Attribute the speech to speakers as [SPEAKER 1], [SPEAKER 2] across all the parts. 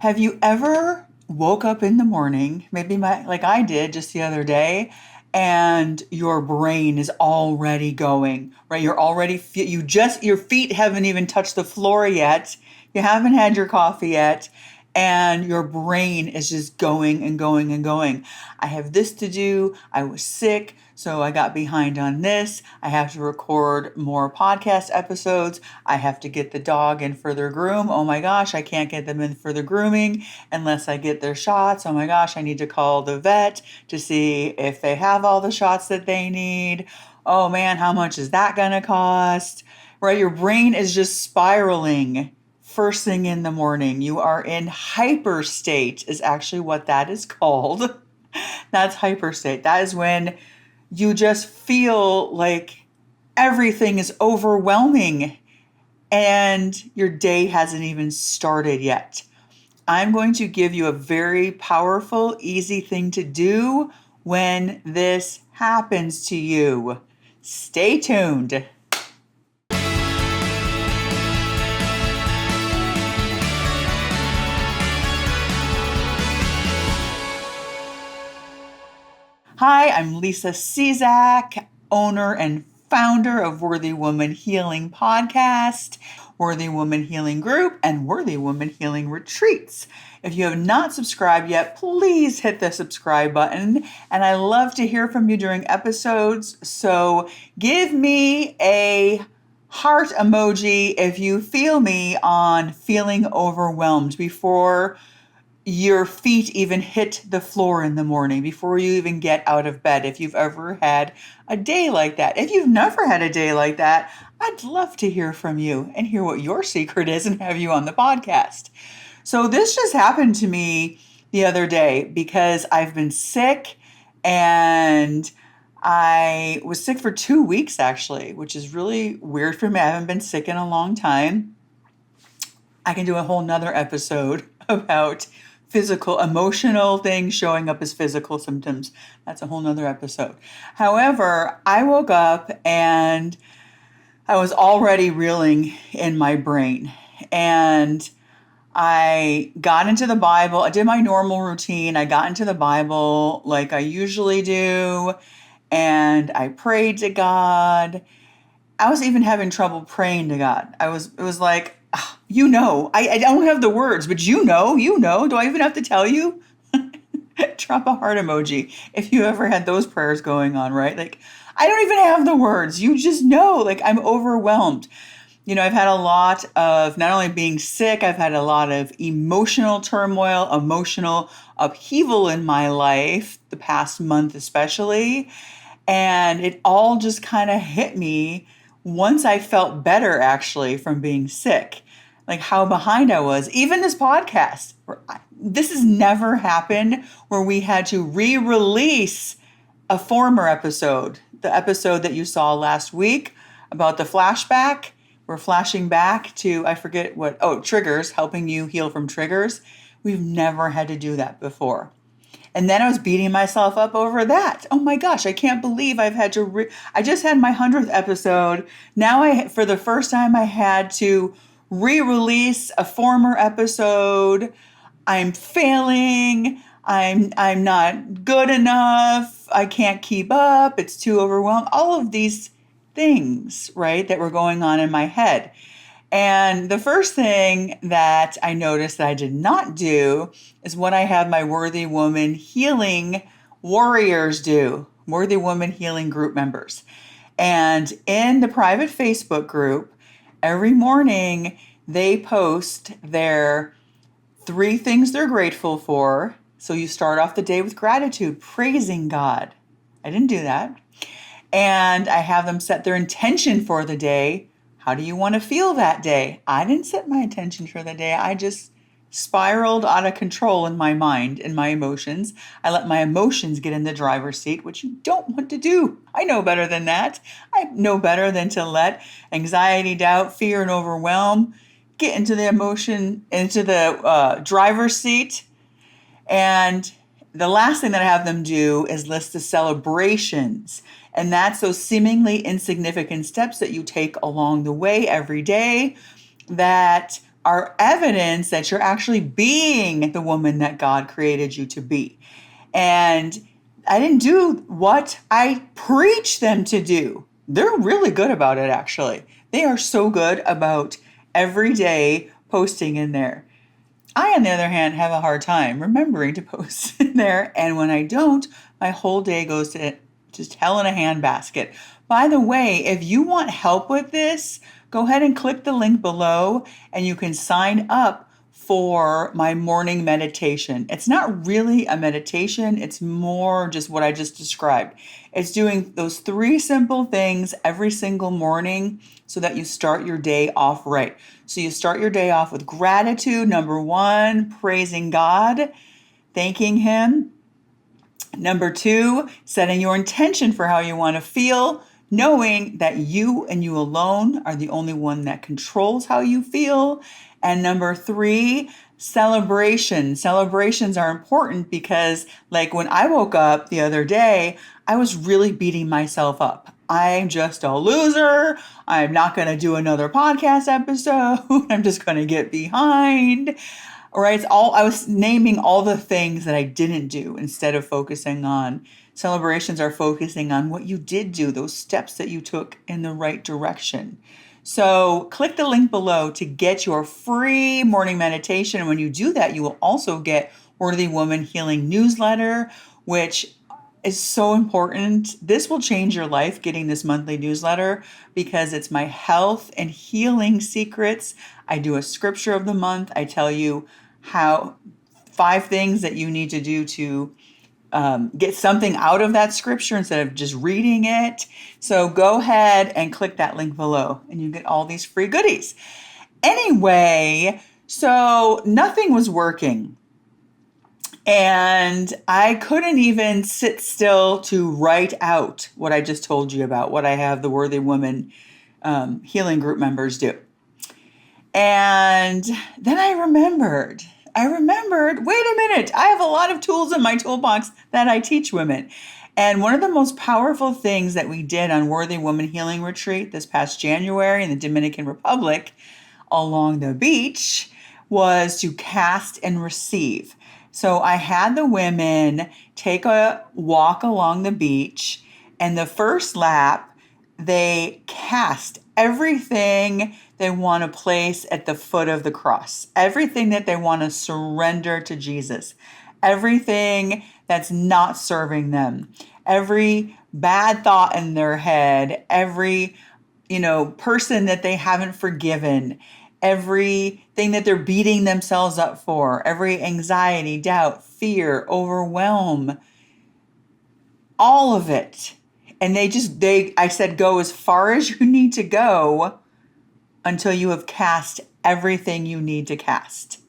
[SPEAKER 1] Have you ever woke up in the morning, maybe like I did just the other day, and your brain is already going, right? You're already, your feet haven't even touched the floor yet. You haven't had your coffee yet, and your brain is just going and going and going. I have this to do. I was sick, so I got behind on this. I have to record more podcast episodes. I have to get the dog in for their groom. Oh my gosh, I can't get them in for the grooming unless I get their shots. Oh my gosh, I need to call the vet to see if they have all the shots that they need. Oh man, how much is that going to cost? Right? Your brain is just spiraling first thing in the morning. You are in hyper state, is actually what that is called. That's hyper state. That is when you just feel like everything is overwhelming and your day hasn't even started yet. I'm going to give you a very powerful, easy thing to do when this happens to you. Stay tuned. Hi, I'm Lisa Czak, owner and founder of Worthy Woman Healing Podcast, Worthy Woman Healing Group, and Worthy Woman Healing Retreats. If you have not subscribed yet, please hit the subscribe button. And I love to hear from you during episodes. So give me a heart emoji if you feel me on feeling overwhelmed before your feet even hit the floor in the morning, before you even get out of bed, if you've ever had a day like that. If you've never had a day like that, I'd love to hear from you and hear what your secret is and have you on the podcast. So this just happened to me the other day because I've been sick, and I was sick for 2 weeks actually, which is really weird for me. I haven't been sick in a long time. I can do a whole nother episode about physical, emotional things showing up as physical symptoms. That's a whole nother episode. However, I woke up and I was already reeling in my brain. And I got into the Bible. I did my normal routine. I got into the Bible like I usually do. And I prayed to God. I was even having trouble praying to God. It was like, I don't have the words, but you know, do I even have to tell you? Drop a heart emoji if you ever had those prayers going on, right? Like, I don't even have the words. You just know, like, I'm overwhelmed. I've had a lot of not only being sick, I've had a lot of emotional turmoil, emotional upheaval in my life, the past month especially. And it all just kind of hit me once I felt better, actually, from being sick, like how behind I was. Even this podcast, this has never happened where we had to re-release a former episode, the episode that you saw last week about the flashback. We're flashing back to, I forget what, triggers, helping you heal from triggers. We've never had to do that before. And then I was beating myself up over that. Oh my gosh, I can't believe I've had to, I just had my 100th episode. Now for the first time, I had to re-release a former episode. I'm failing. I'm not good enough. I can't keep up. It's too overwhelmed. All of these things, right, that were going on in my head. And the first thing that I noticed that I did not do is what I have my Worthy Woman Healing Warriors do, Worthy Woman Healing Group members. And in the private Facebook group, every morning they post their 3 things they're grateful for. So you start off the day with gratitude, praising God. I didn't do that. And I have them set their intention for the day. How do you want to feel that day? I didn't set my intention for the day. I just spiraled out of control in my mind and my emotions. I let my emotions get in the driver's seat, which you don't want to do. I know better than that. I know better than to let anxiety, doubt, fear, and overwhelm get into the driver's seat. And the last thing that I have them do is list the celebrations. And that's those seemingly insignificant steps that you take along the way every day that are evidence that you're actually being the woman that God created you to be. And I didn't do what I preach them to do. They're really good about it, actually. They are so good about every day posting in there. I, on the other hand, have a hard time remembering to post in there. And when I don't, my whole day goes to just hell in a handbasket. By the way, if you want help with this, go ahead and click the link below and you can sign up for my morning meditation. It's not really a meditation. It's more just what I just described. It's doing those 3 simple things every single morning so that you start your day off right. So you start your day off with gratitude, number 1, praising God, thanking Him. Number 2, setting your intention for how you want to feel, knowing that you and you alone are the only one that controls how you feel. And number 3, celebration. Celebrations are important because, like when I woke up the other day, I was really beating myself up. I'm just a loser. I'm not going to do another podcast episode. I'm just going to get behind. All right, it's all I was naming all the things that I didn't do instead of focusing on. Celebrations are focusing on what you did do, those steps that you took in the right direction. So click the link below to get your free morning meditation. And when you do that, you will also get Worthy Woman Healing newsletter, which is so important. This will change your life, getting this monthly newsletter, because it's my health and healing secrets. I do a scripture of the month. I tell you how 5 things that you need to do to get something out of that scripture instead of just reading it. So go ahead and click that link below and you get all these free goodies. Anyway, so nothing was working. And I couldn't even sit still to write out what I just told you about, what I have the Worthy Woman Healing Group members do. And then I remembered, wait a minute, I have a lot of tools in my toolbox that I teach women. And one of the most powerful things that we did on Worthy Woman Healing Retreat this past January in the Dominican Republic along the beach was to cast and receive. So I had the women take a walk along the beach, and the first lap, they cast everything they want to place at the foot of the cross, everything that they want to surrender to Jesus, everything that's not serving them, every bad thought in their head, every, person that they haven't forgiven, everything that they're beating themselves up for, every anxiety, doubt, fear, overwhelm, all of it. And I said, go as far as you need to go until you have cast everything you need to cast.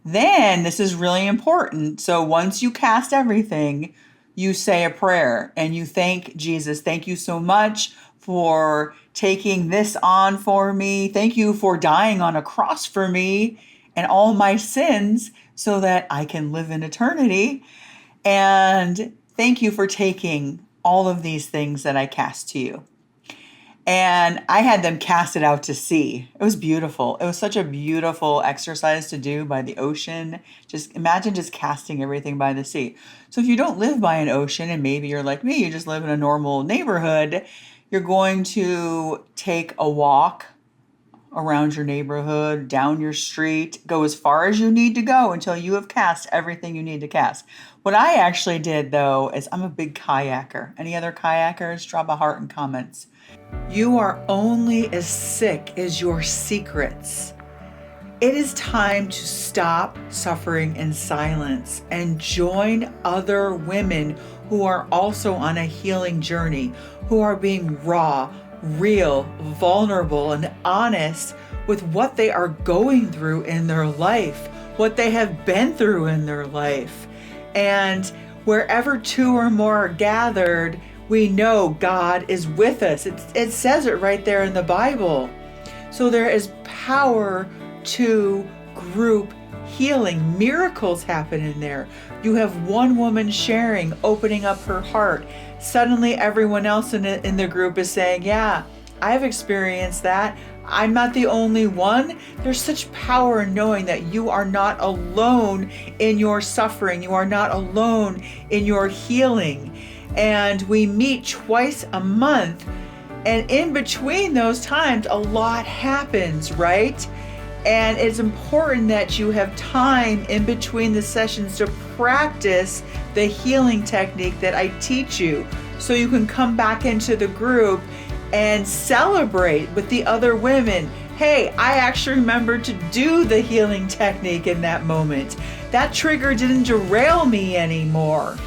[SPEAKER 1] Then, this is really important. So once you cast everything, you say a prayer and you thank Jesus. Thank you so much for taking this on for me. Thank you for dying on a cross for me and all my sins so that I can live in eternity. And thank you for taking all of these things that I cast to you. And I had them cast it out to sea. It was beautiful. It was such a beautiful exercise to do by the ocean. Just imagine just casting everything by the sea. So if you don't live by an ocean, and maybe you're like me, you just live in a normal neighborhood, you're going to take a walk around your neighborhood, down your street, go as far as you need to go until you have cast everything you need to cast. What I actually did, though, is I'm a big kayaker. Any other kayakers? Drop a heart in comments. You are only as sick as your secrets. It is time to stop suffering in silence and join other women who are also on a healing journey, who are being raw, real, vulnerable, and honest with what they are going through in their life, what they have been through in their life. And wherever 2 or more are gathered, we know God is with us. It says it right there in the Bible. So there is power to group healing. Miracles happen in there. You have one woman sharing, opening up her heart. Suddenly everyone else in the group is saying, yeah, I've experienced that. I'm not the only one. There's such power in knowing that you are not alone in your suffering. You are not alone in your healing. And we meet twice a month. And in between those times, a lot happens, right? And it's important that you have time in between the sessions to practice the healing technique that I teach you, so you can come back into the group and celebrate with the other women. Hey, I actually remembered to do the healing technique in that moment. That trigger didn't derail me anymore.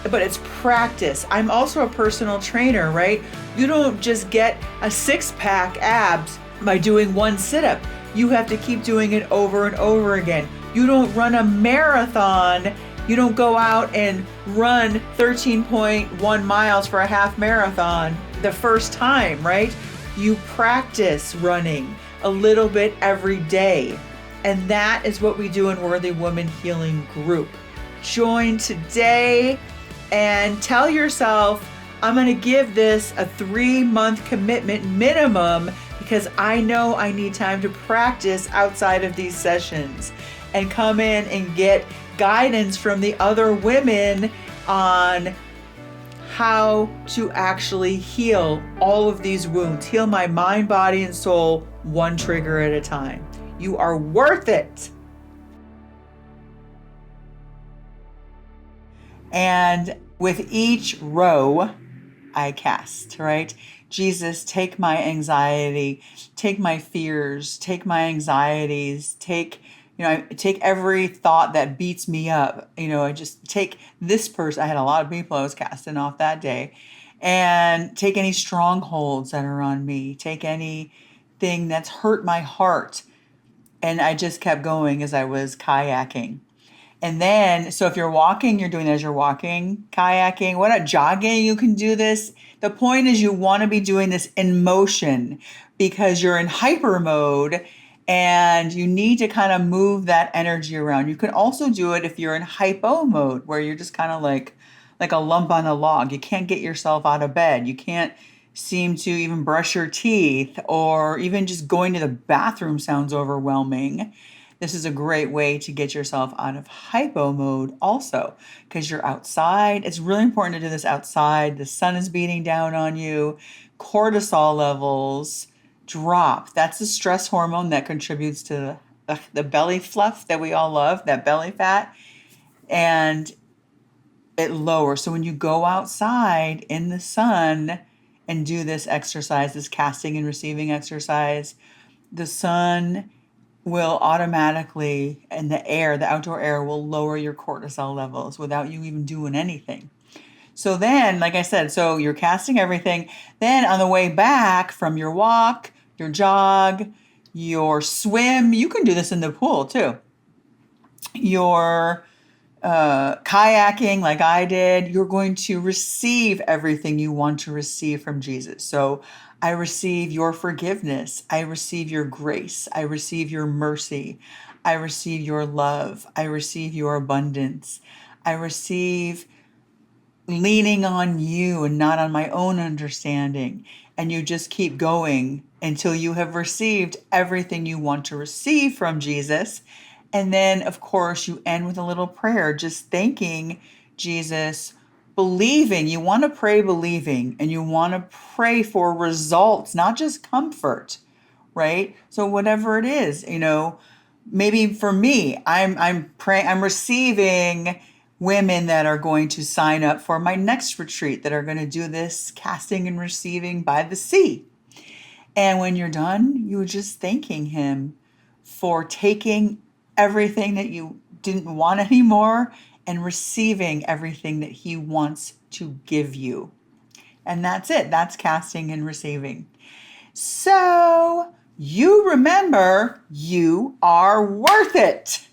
[SPEAKER 1] But it's practice. I'm also a personal trainer, right? You don't just get a six-pack abs by doing one sit-up. You have to keep doing it over and over again. You don't run a marathon. You don't go out and run 13.1 miles for a half marathon the first time, right? You practice running a little bit every day. And that is what we do in Worthy Woman Healing Group. Join today and tell yourself, I'm going to give this a 3-month commitment minimum, because I know I need time to practice outside of these sessions, and come in and get guidance from the other women on how to actually heal all of these wounds, heal my mind, body, and soul one trigger at a time. You are worth it. And with each row, I cast, right? Jesus, take my anxiety, take my fears, take my anxieties, take every thought that beats me up. I just take this person. I had a lot of people I was casting off that day. And take any strongholds that are on me. Take anything that's hurt my heart. And I just kept going as I was kayaking. And then, so if you're walking, you're doing it as you're walking, kayaking. What about jogging? You can do this. The point is, you want to be doing this in motion, because you're in hyper mode and you need to kind of move that energy around. You can also do it if you're in hypo mode, where you're just kind of like a lump on a log. You can't get yourself out of bed. You can't seem to even brush your teeth, or even just going to the bathroom sounds overwhelming. This is a great way to get yourself out of hypo mode also, because you're outside. It's really important to do this outside. The sun is beating down on you. Cortisol levels drop. That's the stress hormone that contributes to the belly fluff that we all love, that belly fat. And it lowers. So when you go outside in the sun and do this exercise, this casting and receiving exercise, the sun will automatically, and the outdoor air will lower your cortisol levels without you even doing anything. So then, like I said, so you're casting everything. Then on the way back from your walk, your jog, your swim, you can do this in the pool too. Your kayaking, like I did, you're going to receive everything you want to receive from Jesus. So I receive your forgiveness. I receive your grace. I receive your mercy. I receive your love. I receive your abundance. I receive leaning on you and not on my own understanding. And you just keep going until you have received everything you want to receive from Jesus. And then, of course, you end with a little prayer, just thanking Jesus, believing. You want to pray believing, and you want to pray for results, not just comfort, right? So whatever it is, maybe for me, I'm praying, I'm receiving women that are going to sign up for my next retreat, that are going to do this casting and receiving by the sea. And when you're done, you're just thanking him for taking everything that you didn't want anymore and receiving everything that he wants to give you. And that's it. That's casting and receiving. So you remember, you are worth it.